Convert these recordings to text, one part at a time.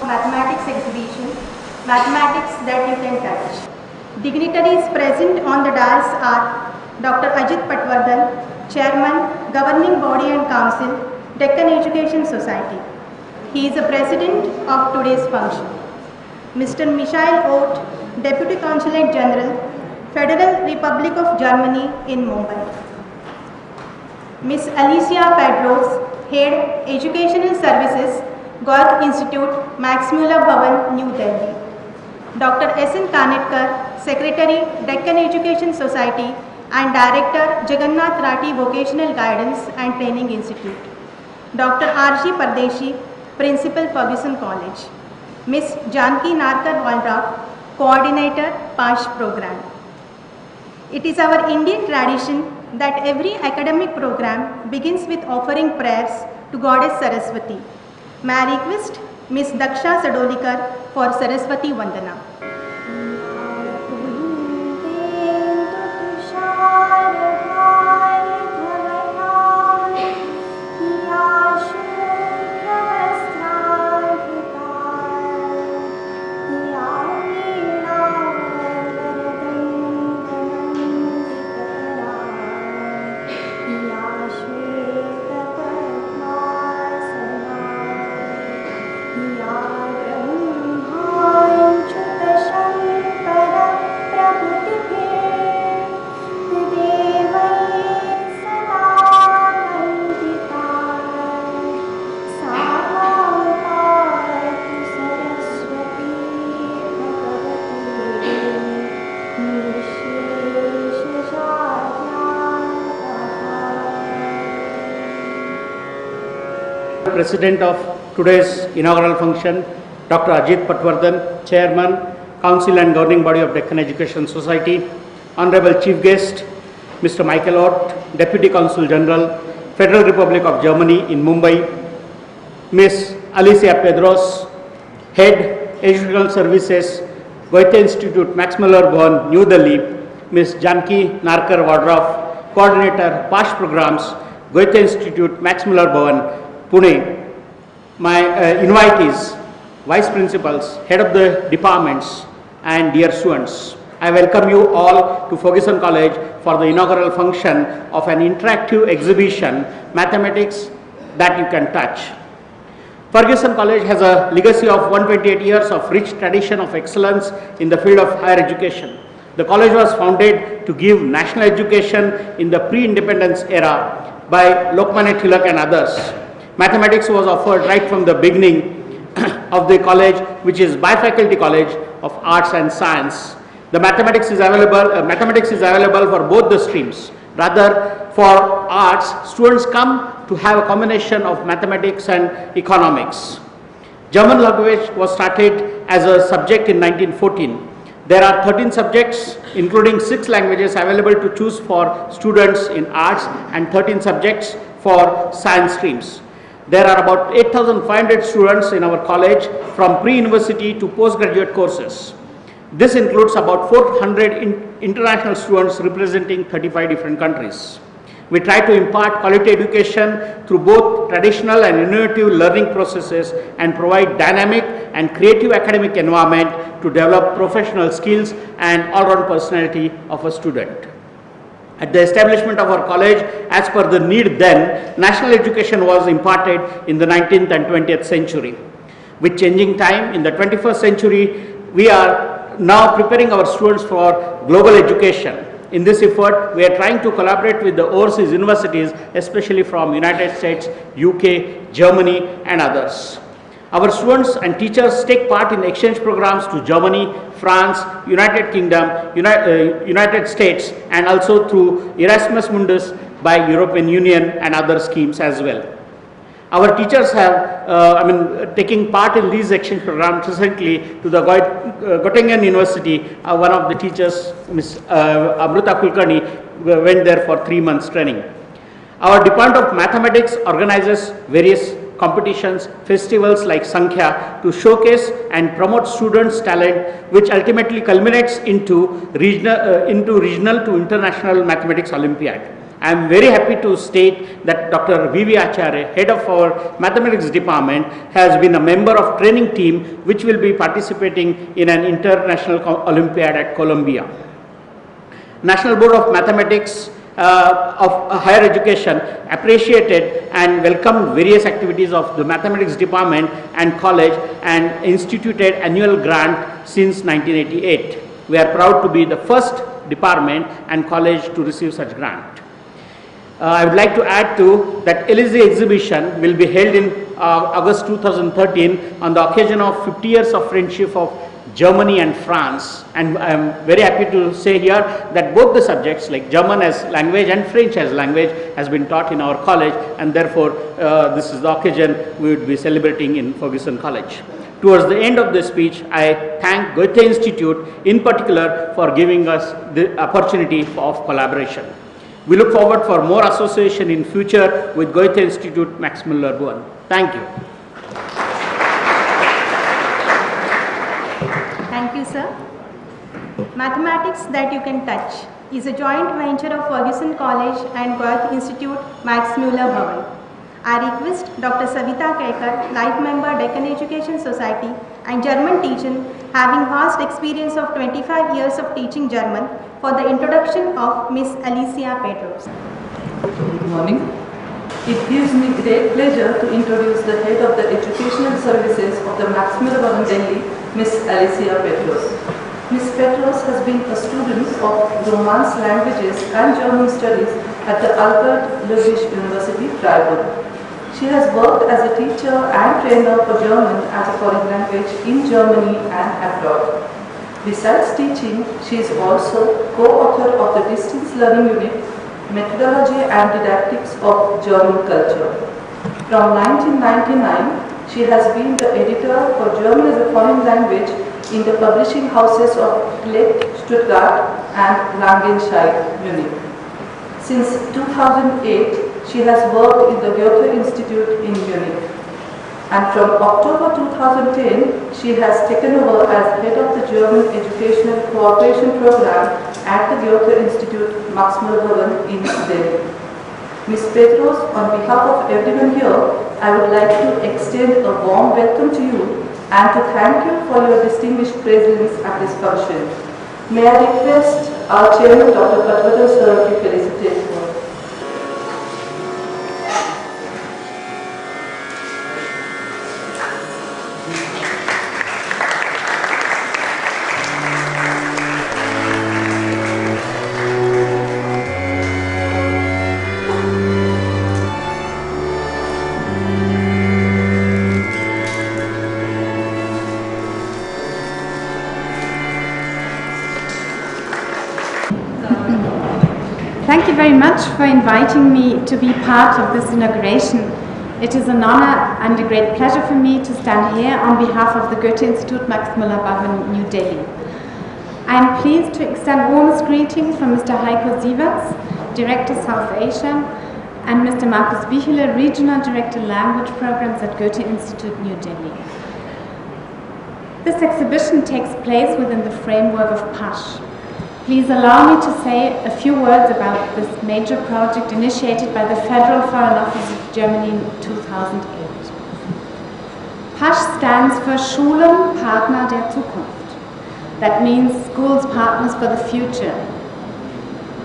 Mathematics exhibition, Mathematics that you can touch. Dignitaries present on the dais are Dr. Ajit Patwardhan, Chairman, Governing Body and Council, Deccan Education Society. He is the President of today's function. Mr. Michael Ott, Deputy Consulate General, Federal Republic of Germany in Mumbai. Ms. Alicia Pedros, Head, Educational Services, Gork Institute, Max Muller Bhavan, New Delhi. Dr. S.N. Kanetkar, Secretary, Deccan Education Society and Director, Jagannath Rati Vocational Guidance and Training Institute. Dr. R.G. Pardeshi, Principal, Ferguson College. Ms. Janki Narkar Waldorf, Coordinator, PASH Program. It is our Indian tradition that every academic program begins with offering prayers to Goddess Saraswati. May I request Ms. Daksha Sadolikar for Saraswati Vandana. President of today's inaugural function, Dr. Ajit Patwardhan, Chairman, Council and Governing Body of Deccan Education Society, Honorable Chief Guest, Mr. Michael Ott, Deputy Consul General, Federal Republic of Germany in Mumbai, Ms. Alicia Pedros, Head, Educational Services, Goethe Institute, Max Muller Bhavan, New Delhi, Ms. Janki Narkar Waldorf, Coordinator, PASH Programs, Goethe Institute, Max Muller Bhavan, Pune. My invitees, Vice Principals, Head of the Departments and dear students, I welcome you all to Ferguson College for the inaugural function of an interactive exhibition, Mathematics that you can touch. Ferguson College has a legacy of 128 years of rich tradition of excellence in the field of higher education. The college was founded to give national education in the pre-independence era by Lokmanya Tilak and others. Mathematics was offered right from the beginning of the college, which is Bifaculty College of Arts and Science. The mathematics is available for both the streams. Rather, for arts, students come to have a combination of mathematics and economics. German language was started as a subject in 1914. There are 13 subjects, including 6 languages available to choose for students in arts and 13 subjects for science streams. There are about 8,500 students in our college from pre-university to postgraduate courses. This includes about 400 international students representing 35 different countries. We try to impart quality education through both traditional and innovative learning processes and provide dynamic and creative academic environment to develop professional skills and all-round personality of a student. At the establishment of our college, as per the need then, national education was imparted in the 19th and 20th century. With changing time, in the 21st century, we are now preparing our students for global education. In this effort, we are trying to collaborate with the overseas universities, especially from United States, UK, Germany, and others. Our students and teachers take part in exchange programs to Germany, France, United Kingdom, United States, and also through Erasmus Mundus by European Union and other schemes as well. Our teachers have, taking part in these exchange programs. Recently to the Göttingen University, one of the teachers, Ms. Amruta Kulkarni, went there for 3 months training. Our Department of Mathematics organizes various competitions, festivals like Sankhya to showcase and promote students' talent, which ultimately culminates into regional to international mathematics Olympiad. I am very happy to state that Dr. V.V. Acharya, head of our mathematics department, has been a member of training team which will be participating in an international Olympiad at Columbia. National Board of Mathematics of Higher Education appreciated and welcomed various activities of the mathematics department and college and instituted annual grant since 1988. We are proud to be the first department and college to receive such grant. I would like to add to that Elysee exhibition will be held in August 2013 on the occasion of 50 years of friendship of Germany and France, and I am very happy to say here that both the subjects like German as language and French as language has been taught in our college, and therefore this is the occasion we would be celebrating in Ferguson College. Towards the end of this speech, I thank Goethe Institute in particular for giving us the opportunity of collaboration. We look forward for more association in future with Goethe Institute Max Müller-Bonn. Thank you. Thank you, sir. Mathematics that you can touch is a joint venture of Ferguson College and Goethe Institute Max Müller-Bhavan. I request Dr. Savita Kaikar, Life Member, Deccan Education Society and German teaching, having vast experience of 25 years of teaching German, for the introduction of Miss Alicia Petros. Good morning. It gives me great pleasure to introduce the head of the educational services of the Max Müller-Bhavan Delhi, Miss Alicia Petros. Miss Petros has been a student of Romance languages and German studies at the Albert Ludwig University, Freiburg. She has worked as a teacher and trainer for German as a foreign language in Germany and abroad. Besides teaching, she is also co-author of the Distance Learning Unit, Methodology and Didactics of German Culture. From 1999, she has been the editor for German as a foreign language in the publishing houses of Klett, Stuttgart and Langenscheidt, Munich. Since 2008, she has worked in the Goethe Institute in Munich. And from October 2010, she has taken over as head of the German Educational Cooperation Program at the Goethe Institute Max Müller-Bhavan in Delhi. Ms. Petros, on behalf of everyone here, I would like to extend a warm welcome to you and to thank you for your distinguished presence at this function. May I request our chairman, Dr. Patwardhan sir, to felicitate her. Thank you very much for inviting me to be part of this inauguration. It is an honor and a great pleasure for me to stand here on behalf of the Goethe Institut Max Muller Bhavan, New Delhi. I am pleased to extend warmest greetings from Mr. Heiko Sieverts, Director South Asia, and Mr. Markus Bichele, Regional Director Language Programs at Goethe Institute, New Delhi. This exhibition takes place within the framework of PASH. Please allow me to say a few words about this major project initiated by the Federal Foreign Office of Germany in 2008. PASH stands for Schulen Partner der Zukunft. That means schools partners for the future.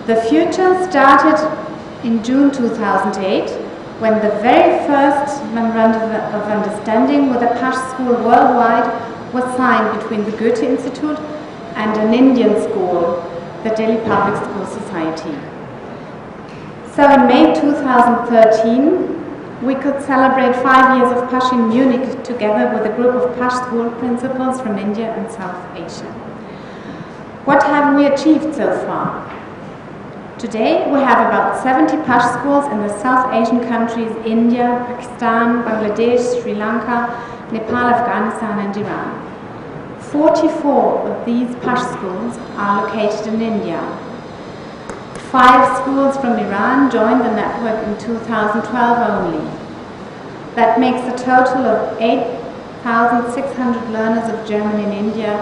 The future started in June 2008 when the very first Memorandum of Understanding with a PASH school worldwide was signed between the Goethe Institute and an Indian school, the Delhi Public School Society. So in May 2013, we could celebrate 5 years of PASH in Munich together with a group of PASH school principals from India and South Asia. What have we achieved so far? Today we have about 70 PASH schools in the South Asian countries India, Pakistan, Bangladesh, Sri Lanka, Nepal, Afghanistan and Iran. 44 of these PASH schools are located in India. 5 schools from Iran joined the network in 2012 only. That makes a total of 8,600 learners of German in India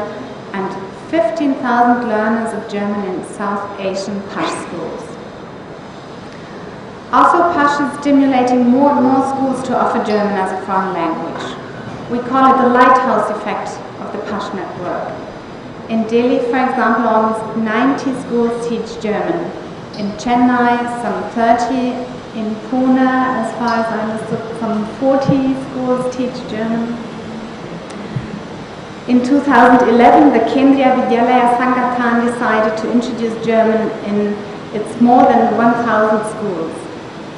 and 15,000 learners of German in South Asian PASH schools. Also, PASH is stimulating more and more schools to offer German as a foreign language. We call it the lighthouse effect of the PASH network. In Delhi, for example, almost 90 schools teach German. In Chennai, some 30. In Pune, as far as I understood, some 40 schools teach German. In 2011, the Kendriya Vidyalaya Sangathan decided to introduce German in its more than 1,000 schools.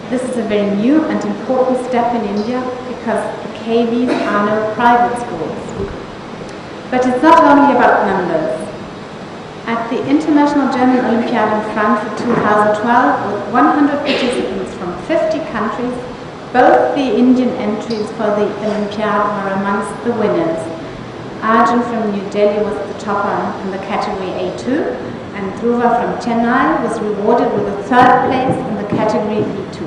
This is a very new and important step in India because the KVs are no private schools. But it's not only about numbers. At the International German Olympiad in Frankfurt 2012, with 100 participants from 50 countries, both the Indian entries for the Olympiad were amongst the winners. Arjun from New Delhi was the topper in the category A2, and Dhruva from Chennai was rewarded with a 3rd place in the category B2.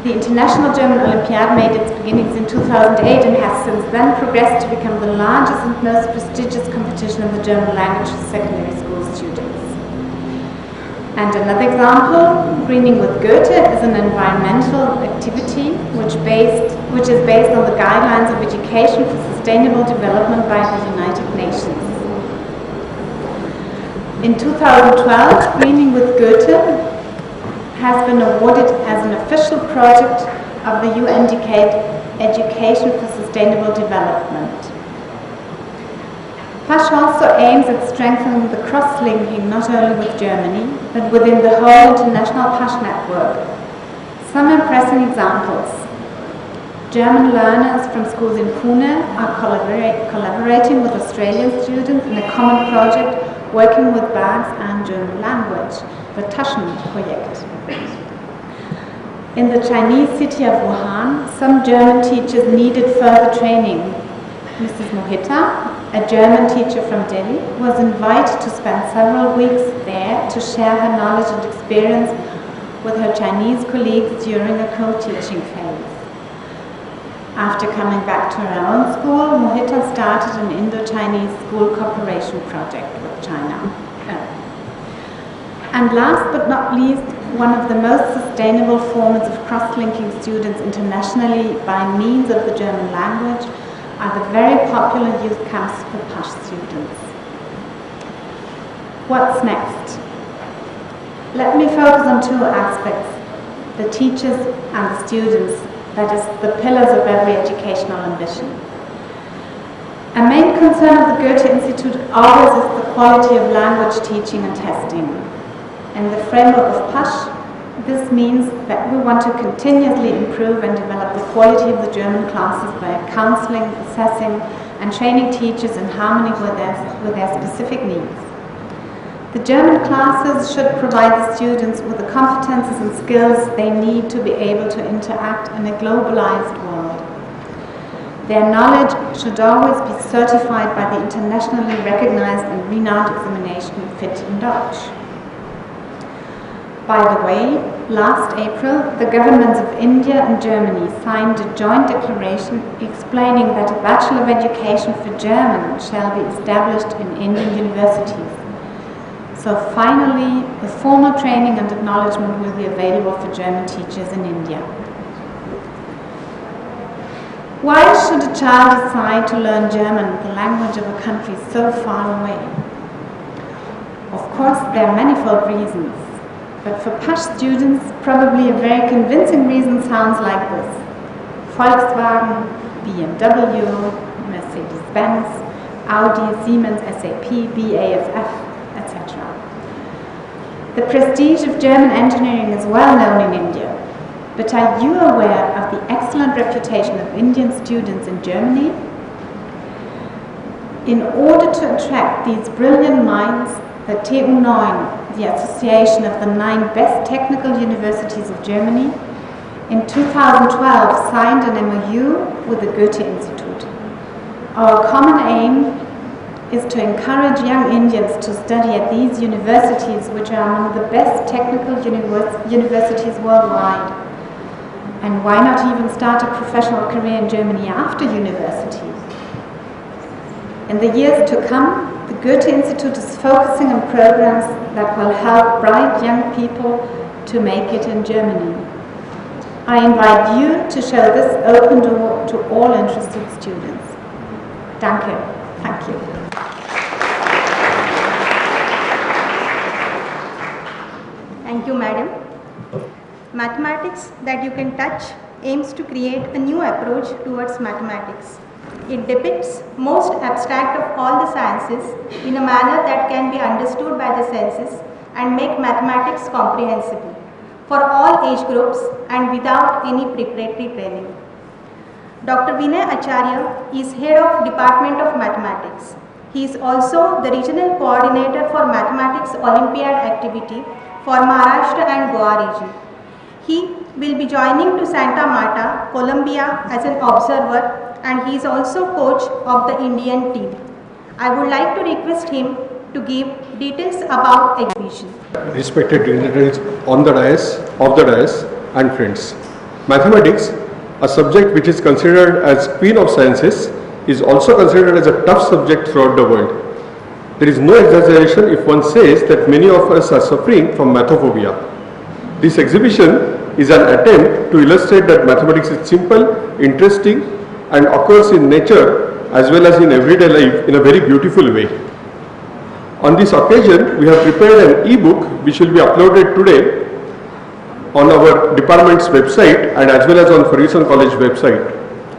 The International German Olympiad made its beginnings in 2008 and has since then progressed to become the largest and most prestigious competition of the German language for secondary school students. And another example, Greening with Goethe, is an environmental activity which is based on the guidelines of education for sustainable development by the United Nations. In 2012, Greening with Goethe has been awarded as an official project of the UN Decade Education for Sustainable Development. PASH also aims at strengthening the cross-linking not only with Germany, but within the whole international PASH network. Some impressive examples. German learners from schools in Pune are collaborating with Australian students in a common project working with birds and German language, the Taschenprojekt. In the Chinese city of Wuhan, some German teachers needed further training. Mrs. Mohita, a German teacher from Delhi, was invited to spend several weeks there to share her knowledge and experience with her Chinese colleagues during a co-teaching phase. After coming back to her own school, Mohita started an Indo-Chinese school cooperation project with China. And last but not least, one of the most sustainable forms of cross-linking students internationally by means of the German language are the very popular youth camps for PASH students. What's next? Let me focus on 2 aspects, the teachers and the students, that is, the pillars of every educational ambition. A main concern of the Goethe Institute always is the quality of language teaching and testing. In the framework of PASH, this means that we want to continuously improve and develop the quality of the German classes by counseling, assessing, and training teachers in harmony with their specific needs. The German classes should provide the students with the competences and skills they need to be able to interact in a globalized world. Their knowledge should always be certified by the internationally recognized and renowned examination Fit in Deutsch. By the way, last April, the governments of India and Germany signed a joint declaration explaining that a Bachelor of Education for German shall be established in Indian universities. So finally, the formal training and acknowledgement will be available for German teachers in India. Why should a child decide to learn German, the language of a country so far away? Of course, there are manifold reasons, but for PASH students, probably a very convincing reason sounds like this: Volkswagen, BMW, Mercedes-Benz, Audi, Siemens, SAP, BASF, etc. The prestige of German engineering is well known in India, but are you aware of the excellent reputation of Indian students in Germany? In order to attract these brilliant minds, the TU9, the Association of the 9 Best Technical Universities of Germany, in 2012 signed an MOU with the Goethe Institute. Our common aim is to encourage young Indians to study at these universities, which are among the best technical universities worldwide. And why not even start a professional career in Germany after university? In the years to come, the Goethe Institute is focusing on programs that will help bright young people to make it in Germany. I invite you to show this open door to all interested students. Danke. Thank you. Thank you, madam. Mathematics that you can touch aims to create a new approach towards mathematics. It depicts most abstract of all the sciences in a manner that can be understood by the senses and make mathematics comprehensible for all age groups and without any preparatory training. Dr. Vinay Acharya is head of Department of Mathematics. He is also the regional coordinator for Mathematics Olympiad activity for Maharashtra and Goa region. He will be joining to Santa Marta, Colombia as an observer, and he is also coach of the Indian team. I would like to request him to give details about exhibition. Respected dignitaries on the dais, off the dais, and friends. Mathematics, a subject which is considered as queen of sciences, is also considered as a tough subject throughout the world. There is no exaggeration if one says that many of us are suffering from mathophobia. This exhibition is an attempt to illustrate that mathematics is simple, interesting, and occurs in nature as well as in everyday life in a very beautiful way. On this occasion, we have prepared an e-book which will be uploaded today on our department's website and as well as on Ferguson College website.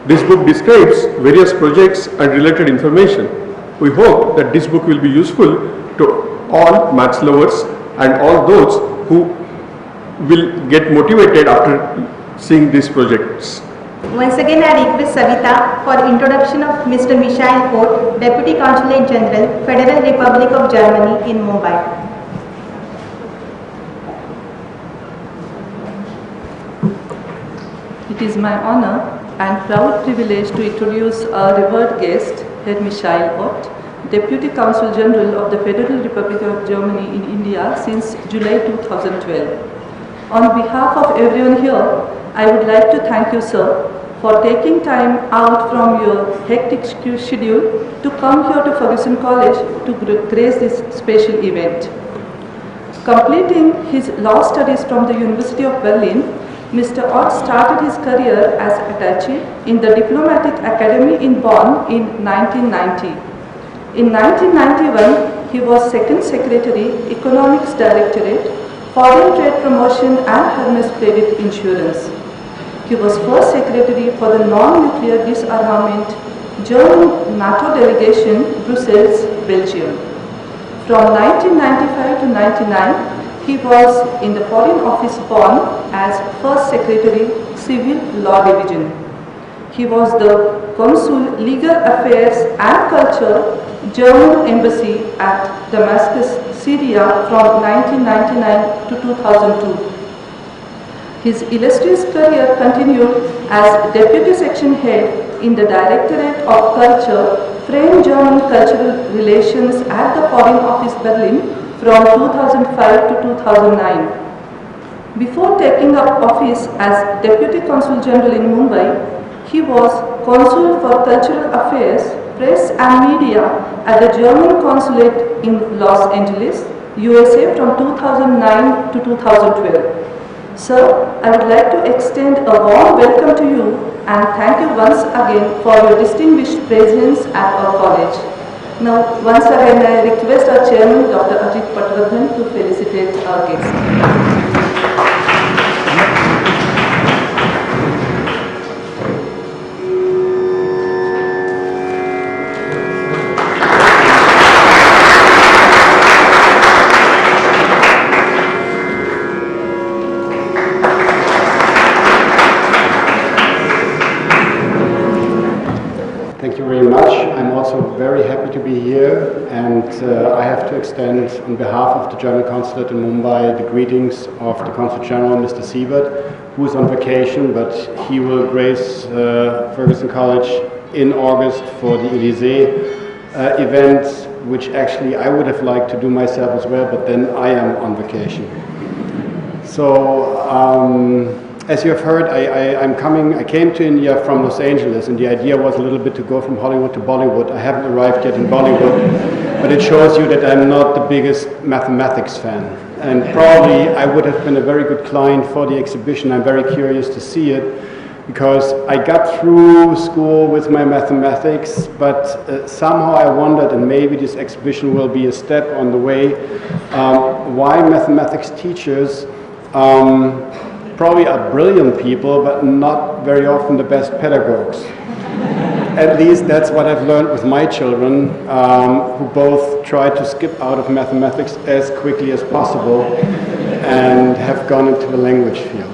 This book describes various projects and related information. We hope that this book will be useful to all maths lovers and all those who will get motivated after seeing these projects. Once again, I request Savita for introduction of Mr. Michael Ott, Deputy Consulate General, Federal Republic of Germany in Mumbai. It is my honor and proud privilege to introduce our revered guest, Herr Michael Ott, Deputy Consul General of the Federal Republic of Germany in India since July 2012. On behalf of everyone here, I would like to thank you, sir, for taking time out from your hectic schedule to come here to Ferguson College to grace this special event. Completing his law studies from the University of Berlin, Mr. Ott started his career as attaché in the Diplomatic Academy in Bonn in 1990. In 1991, he was Second Secretary, Economics Directorate, Foreign Trade Promotion and Hermes Credit Insurance. He was first secretary for the non-nuclear disarmament German NATO delegation, Brussels, Belgium. From 1995 to 99, he was in the Foreign Office Bonn as first secretary, Civil Law Division. He was the Consul Legal Affairs and Culture, German Embassy at Damascus, Syria from 1999 to 2002. His illustrious career continued as Deputy Section Head in the Directorate of Culture, French-German Cultural Relations at the Foreign Office Berlin from 2005 to 2009. Before taking up office as Deputy Consul General in Mumbai, he was Consul for Cultural Affairs, Press and Media at the German Consulate in Los Angeles, USA from 2009 to 2012. Sir, I would like to extend a warm welcome to you and thank you once again for your distinguished presence at our college. Now, once again, I request our Chairman, Dr. Ajit Patwardhan, to felicitate our guest. Thank you very much. I'm also very happy to be here, and I have to extend on behalf of the German Consulate in Mumbai the greetings of the Consul General, Mr. Siebert, who is on vacation, but he will grace Ferguson College in August for the Elysee event, which actually I would have liked to do myself as well, but then I am on vacation. So, as you have heard, I came to India from Los Angeles, and the idea was a little bit to go from Hollywood to Bollywood. I haven't arrived yet in Bollywood, but it shows you that I'm not the biggest mathematics fan. And probably I would have been a very good client for the exhibition. I'm very curious to see it, because I got through school with my mathematics, but somehow I wondered, and maybe this exhibition will be a step on the way, why mathematics teachers probably are brilliant people, but not very often the best pedagogues. At least that's what I've learned with my children, who both try to skip out of mathematics as quickly as possible and have gone into the language field.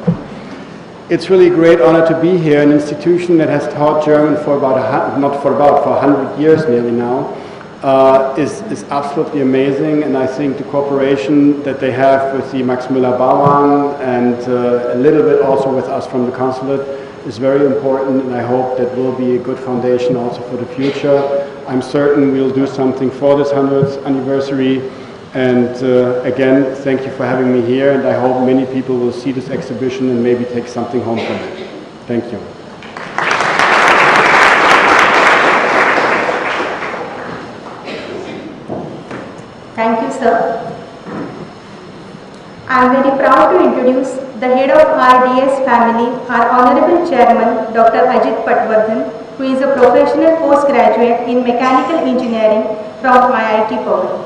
It's really a great honor to be here, an institution that has taught German for for 100 years nearly now. Is absolutely amazing, and I think the cooperation that they have with the Max Müller-Baumann and a little bit also with us from the consulate is very important, and I hope that will be a good foundation also for the future. I'm certain we'll do something for this 100th anniversary, and again, thank you for having me here, and I hope many people will see this exhibition and maybe take something home from it. Thank you. Thank you, sir. I am very proud to introduce the head of RDS family, our Honorable Chairman, Dr. Ajit Patwardhan, who is a professional postgraduate in mechanical engineering from IIT Pune.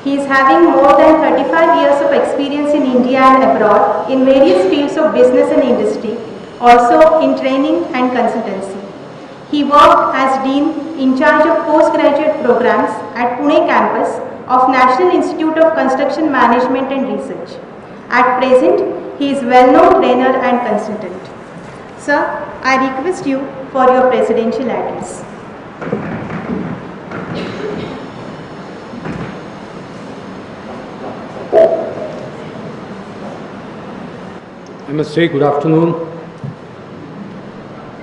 He is having more than 35 years of experience in India and abroad in various fields of business and industry, also in training and consultancy. He worked as Dean in charge of postgraduate programs at Pune campus of National Institute of Construction Management and Research. At present, he is well-known trainer and consultant. Sir, I request you for your presidential address. I must say good afternoon.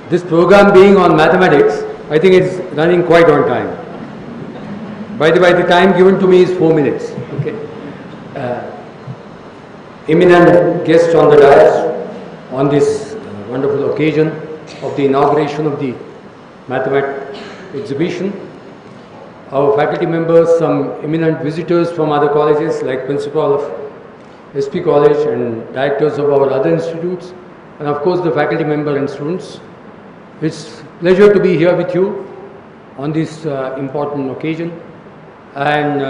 This program being on mathematics, I think it's running quite on time. By the way, the time given to me is 4 minutes. Okay. Eminent guests on the dais on this wonderful occasion of the inauguration of the mathematics exhibition. Our faculty members, some eminent visitors from other colleges like Principal of SP College and directors of our other institutes, and of course the faculty member and students. It's a pleasure to be here with you on this important occasion. And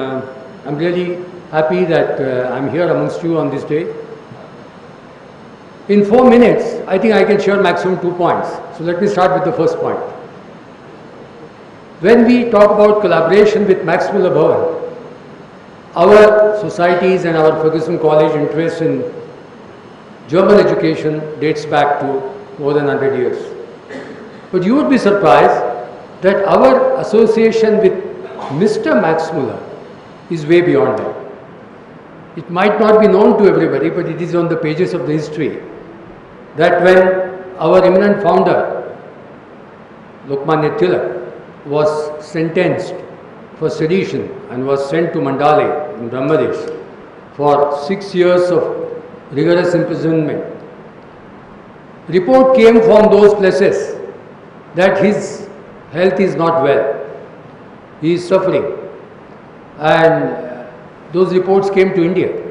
I'm really happy that I'm here amongst you on this day. In 4 minutes, I think I can share maximum 2 points. So let me start with the first point. When we talk about collaboration with Max Müller-Baumann, our societies and our Ferguson College interest in German education dates back to more than 100 years. But you would be surprised that our association with Mr. Max Müller is way beyond that. It might not be known to everybody, but it is on the pages of the history that when our eminent founder, Lokmanya Tilak, was sentenced for sedition and was sent to Mandale in Brahmadesh for 6 years of rigorous imprisonment, report came from those places that his health is not well, he is suffering, and those reports came to India.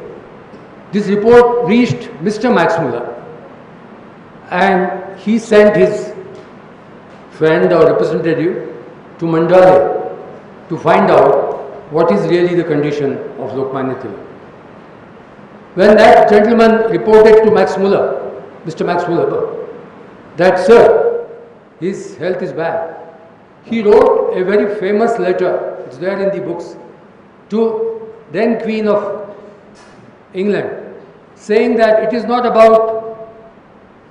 This report reached Mr. Max Muller, and he sent his friend or representative to Mandale to find out what is really the condition of Lokmanya Tilak. When that gentleman reported to Max Muller, Mr. Max Muller, that, sir, his health is bad, he wrote a very famous letter, it's there in the books, to then Queen of England, saying that it is not about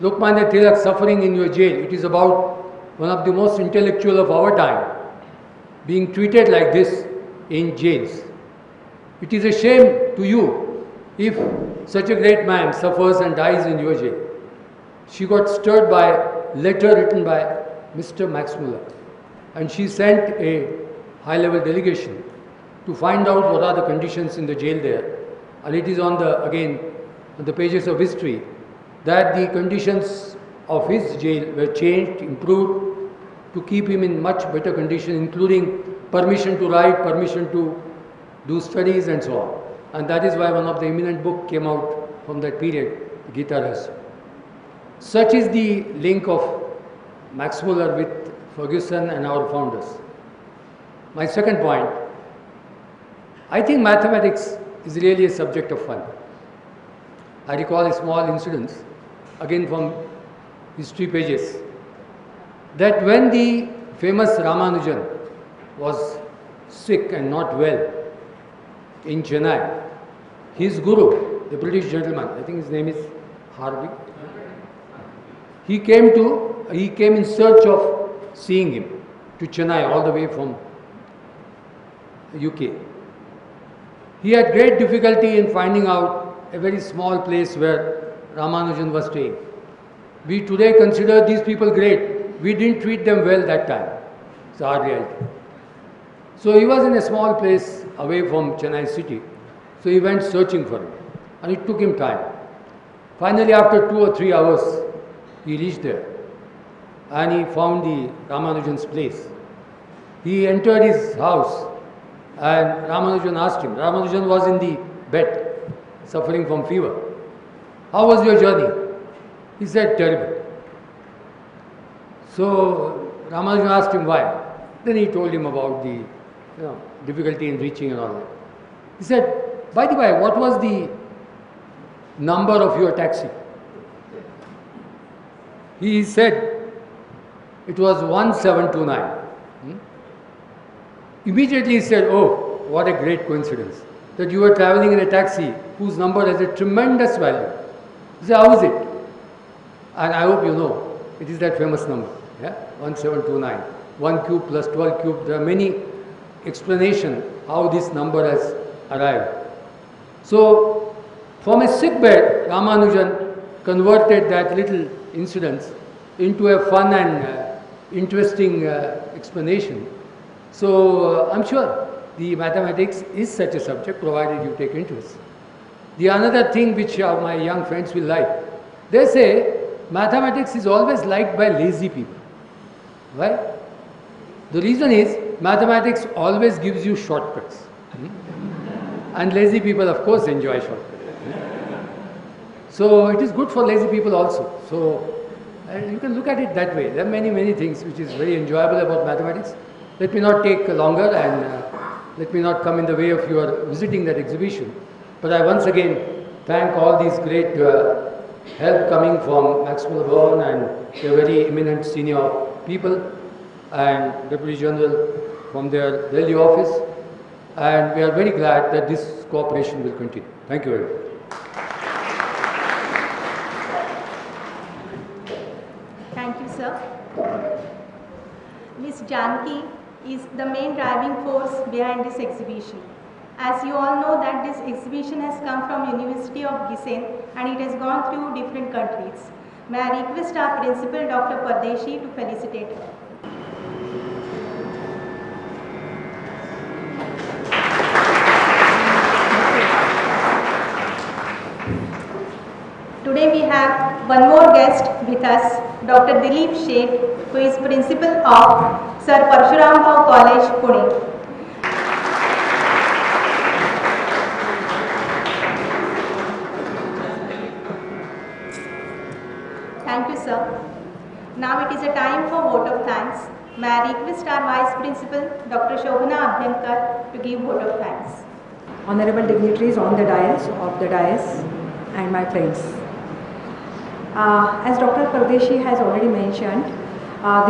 Lokmanya Tilak suffering in your jail, it is about one of the most intellectual of our time being treated like this in jails. It is a shame to you if such a great man suffers and dies in your jail. She got stirred by a letter written by Mr. Max Muller, and she sent a high-level delegation to find out what are the conditions in the jail there. And it is on the pages of history that the conditions of his jail were changed, improved to keep him in much better condition, including permission to write, permission to do studies and so on. And that is why one of the eminent book came out from that period, Gita Rahasya. Such is the link of Max Muller with Ferguson and our founders. My second point, I think mathematics is really a subject of fun. I recall a small incident, again from history pages, that when the famous Ramanujan was sick and not well in Chennai, his guru, the British gentleman, I think his name is Harvey, he came in search of seeing him to Chennai all the way from UK. He had great difficulty in finding out a very small place where Ramanujan was staying. We today consider these people great. We didn't treat them well that time. It's our reality. So he was in a small place away from Chennai city. So he went searching for him. And it took him time. Finally, after 2 or 3 hours, he reached there. And he found the Ramanujan's place. He entered his house. And Ramanujan asked him, Ramanujan was in the bed, suffering from fever. How was your journey? He said, terrible. So Ramanujan asked him why. Then he told him about the difficulty in reaching and all that. He said, by the way, what was the number of your taxi? He said, it was 1729. Immediately he said, oh, what a great coincidence that you were traveling in a taxi whose number has a tremendous value. He said, how is it? And I hope you know, it is that famous number, 1729. 1 cube plus 12 cube. There are many explanations how this number has arrived. So, from a sick bed, Ramanujan converted that little incident into a fun and interesting explanation. So, I'm sure the mathematics is such a subject provided you take interest. The another thing which my young friends will like, they say mathematics is always liked by lazy people. Why? The reason is mathematics always gives you shortcuts. And lazy people of course enjoy shortcuts. So it is good for lazy people also. So you can look at it that way. There are many things which is very enjoyable about mathematics. Let me not take longer and let me not come in the way of your visiting that exhibition. But I once again thank all these great help coming from Max Muller Bhavan and their very eminent senior people and Deputy General from their Delhi office. And we are very glad that this cooperation will continue. Thank you very much. Thank you, sir. Ms. Janki is the main driving force behind this exhibition, As you all know that this exhibition has come from University of Gisen and it has gone through different countries. May I request our principal Dr. Pardeshi to felicitate her. Today we have one more guest with us, Dr. Dilip Sheth, who is principal of Sir Parshuram Bhau College, Pune. Thank you, sir. Now it is a time for vote of thanks. May I request our Vice Principal, Dr. Shobhana Abhyankar, to give vote of thanks. Honorable dignitaries on the dais, and my friends. As Dr. Pardeshi has already mentioned,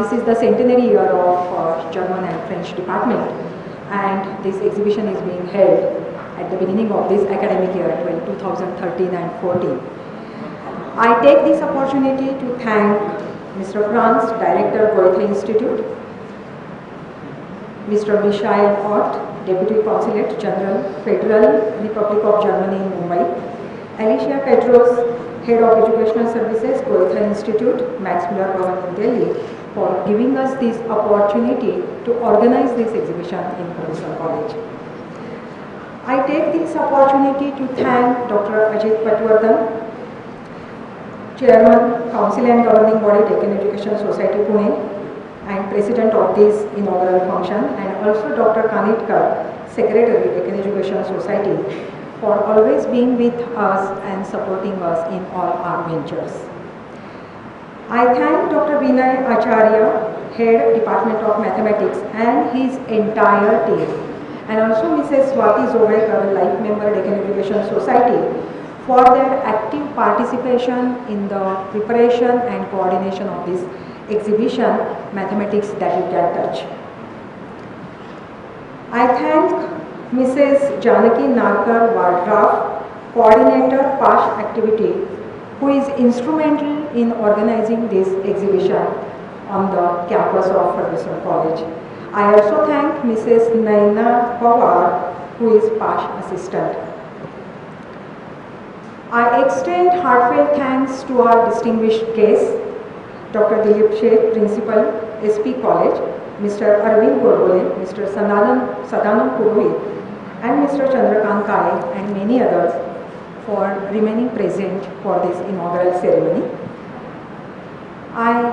this is the centenary year of German and French department, and this exhibition is being held at the beginning of this academic year 2013 and 14. I take this opportunity to thank Mr. Franz, Director, Goethe Institute, Mr. Michael Ott, Deputy Consulate General, Federal Republic of Germany in Mumbai, Alicia Petros, Head of Educational Services, Goethe Institute, Max Muller Bhavan in Delhi, for giving us this opportunity to organize this exhibition in Ferguson College. I take this opportunity to thank Dr. Ajit Patwardhan, Chairman, Council and Governing Body Deccan Education Society, Pune, and President of this inaugural function, and also Dr. Kanitkar, Secretary, Deccan Education Society, for always being with us and supporting us in all our ventures. I thank Dr. Vinay Acharya, Head Department of Mathematics, and his entire team, and also Mrs. Swati Zobekar, Life Member, Deccan Education Society, for their active participation in the preparation and coordination of this exhibition, Mathematics That You Can Touch. I thank Mrs. Janaki Narkar Wardraf, Coordinator PASH Activity, who is instrumental in organizing this exhibition on the campus of Ferguson College. I also thank Mrs. Naina Pawar, who is PASH Assistant. I extend heartfelt thanks to our distinguished guests, Dr. Dilip Sheth, Principal, SP College, Mr. Arvind Gorgole, Mr. Sadanam Purohit, and Mr. Chandrakant Kale, and many others for remaining present for this inaugural ceremony. I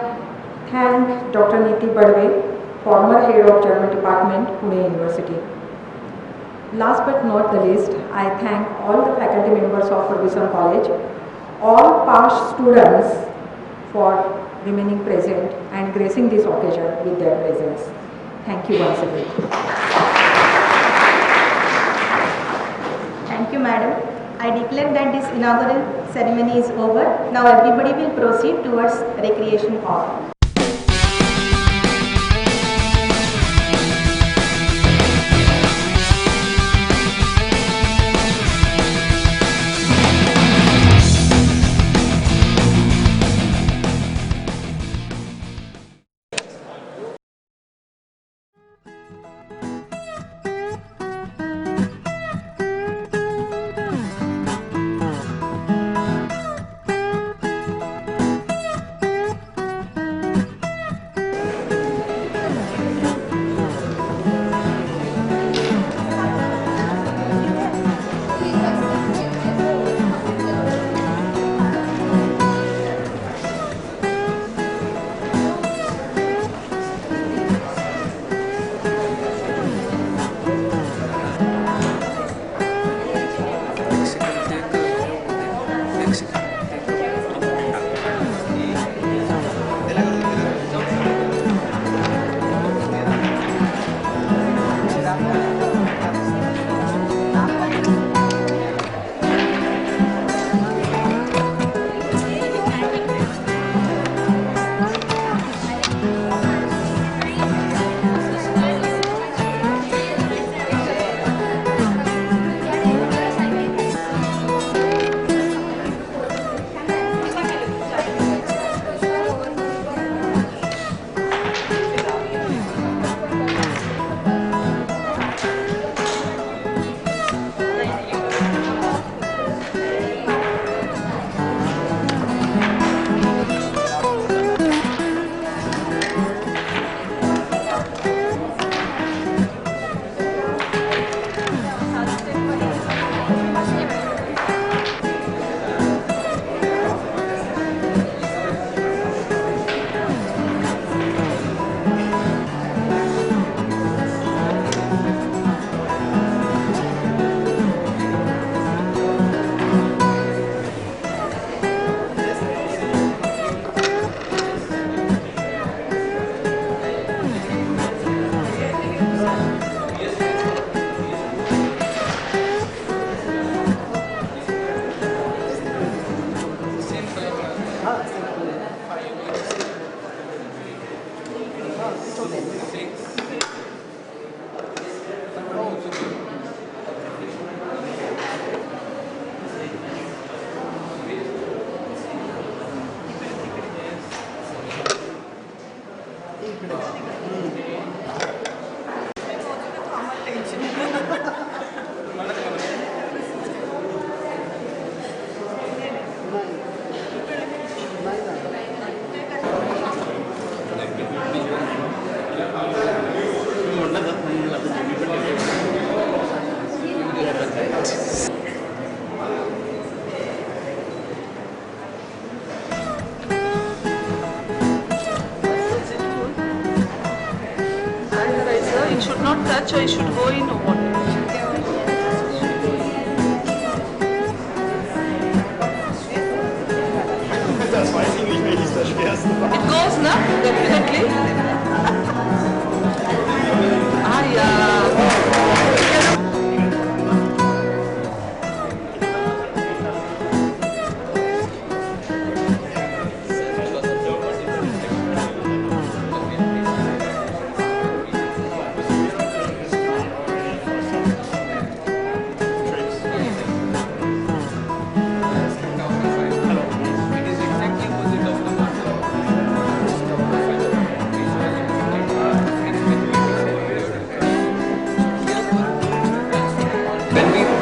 thank Dr. Niti Badwe, former Head of German Department, Pune University. Last but not the least, I thank all the faculty members of Ferguson College, all past students for remaining present and gracing this occasion with their presence. Thank you once again. Thank you, Madam. I declare that this inaugural ceremony is over. Now everybody will proceed towards recreation hall. Right. It should not touch or it should go in or what? Das weiß ich nicht, welches das schwerste war. It goes, na? Definitely. Ah, yeah.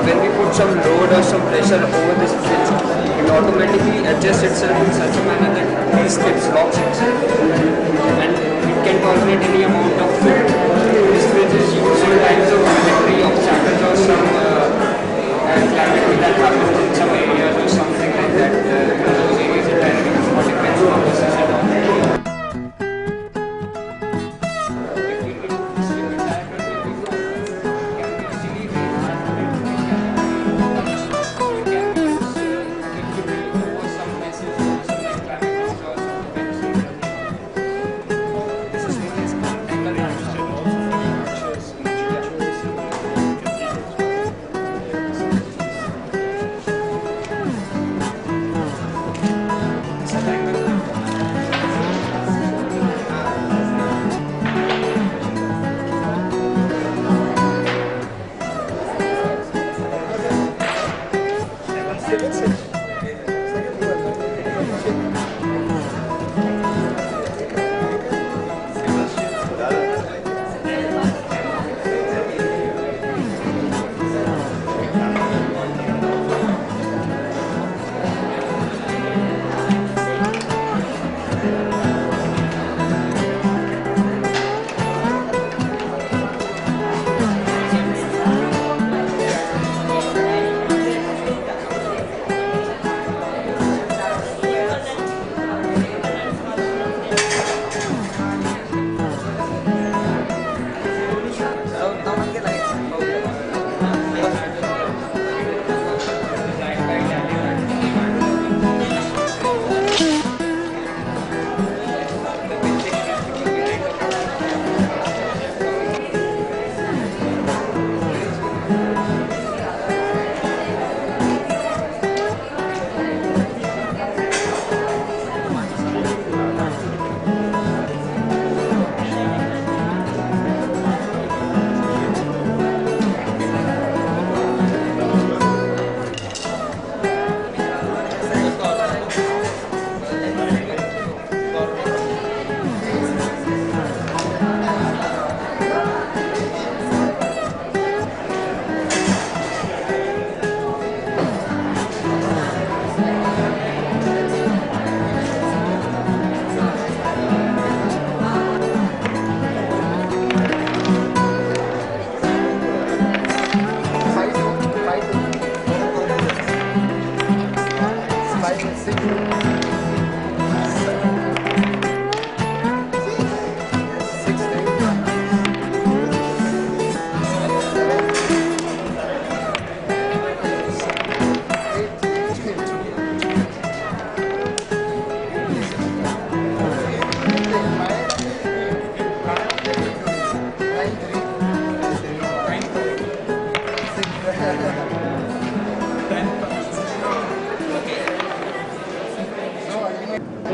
When we put some load or some pressure over this switch, it automatically adjusts itself in such a manner that these clips locks itself and it can tolerate any amount of fluid. This switch is used in times of military of shackles or some calamity that happens in some areas or something like that. Those areas it depends on the system.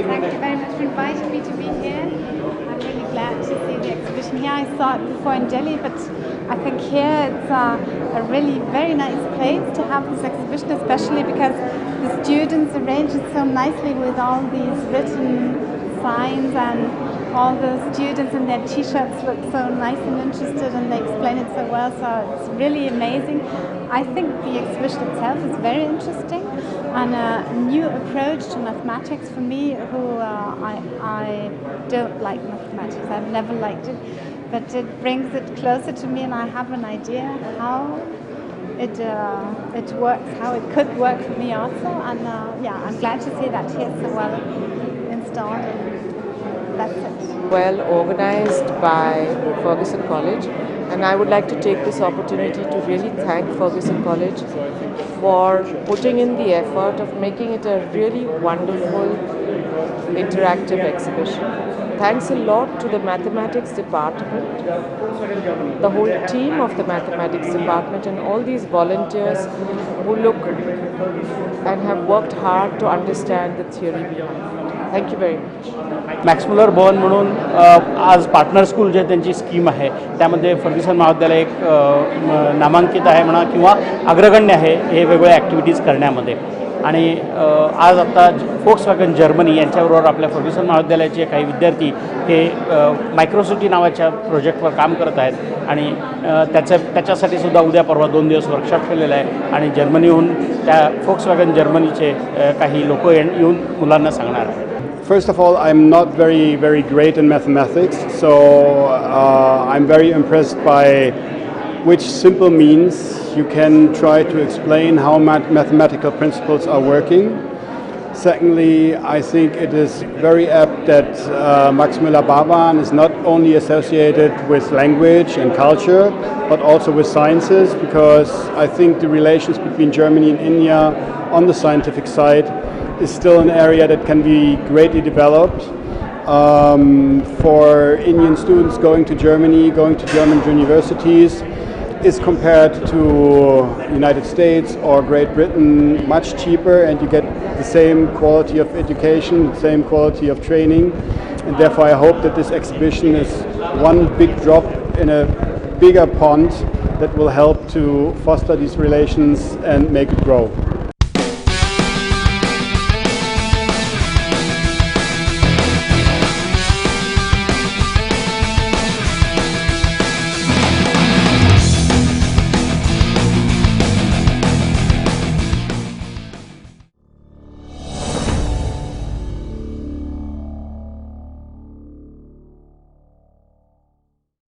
Thank you very much for inviting me to be here. I'm really glad to see the exhibition here. I saw it before in Delhi, but I think here it's a really very nice place to have this exhibition, especially because the students arrange it so nicely with all these written signs, and all the students in their t-shirts look so nice and interested, and they explain it so well, so it's really amazing. I think the exhibition itself is very interesting and a new approach to mathematics for me, who I don't like mathematics. I've never liked it, but it brings it closer to me, and I have an idea how it works how it could work for me also, and yeah, I'm glad to see that here so well installed, and that's it. Well organized by Fergusson College, and I would like to take this opportunity to really thank Fergusson College for putting in the effort of making it a really wonderful interactive exhibition. Thanks a lot to the mathematics department, the whole team of the mathematics department, and all these volunteers who look and have worked hard to understand the theory behind it. Thank you very much. Max Mueller Bhavan म्हणून आज partner school जे त्यांची scheme आहे त्यामध्ये Ferguson महाविद्यालय एक नामांकित आहे म्हणा किंवा अग्रगण्य आहे हे वेगवेगळ्या ॲक्टिव्हिटीज करण्यामध्ये. आणि आज आता फोक्सवॅगन जर्मनी यांच्याबरोबर आपल्या फर्ग्युसन महाविद्यालयाचे काही विद्यार्थी हे मायक्रोसिटी नावाच्या प्रोजेक्टवर काम करत आहेत आणि त्याच्यासाठी सुद्धा उद्या परवा 2 दिवस वर्कशॉप केलेला आहे आणि जर्मनीहून त्या फोक्सवॅगन जर्मनीचे काही लोक येऊन मुलांना सांगणार आहेत. First of all, I'm not very great in mathematics, so I'm very impressed by which simple means you can try to explain how mathematical principles are working. Secondly, I think it is very apt that Max Müller-Barban is not only associated with language and culture, but also with sciences, because I think the relations between Germany and India on the scientific side is still an area that can be greatly developed. For Indian students going to Germany, going to German universities, is compared to United States or Great Britain much cheaper, and you get the same quality of education, the same quality of training, and therefore I hope that this exhibition is one big drop in a bigger pond that will help to foster these relations and make it grow.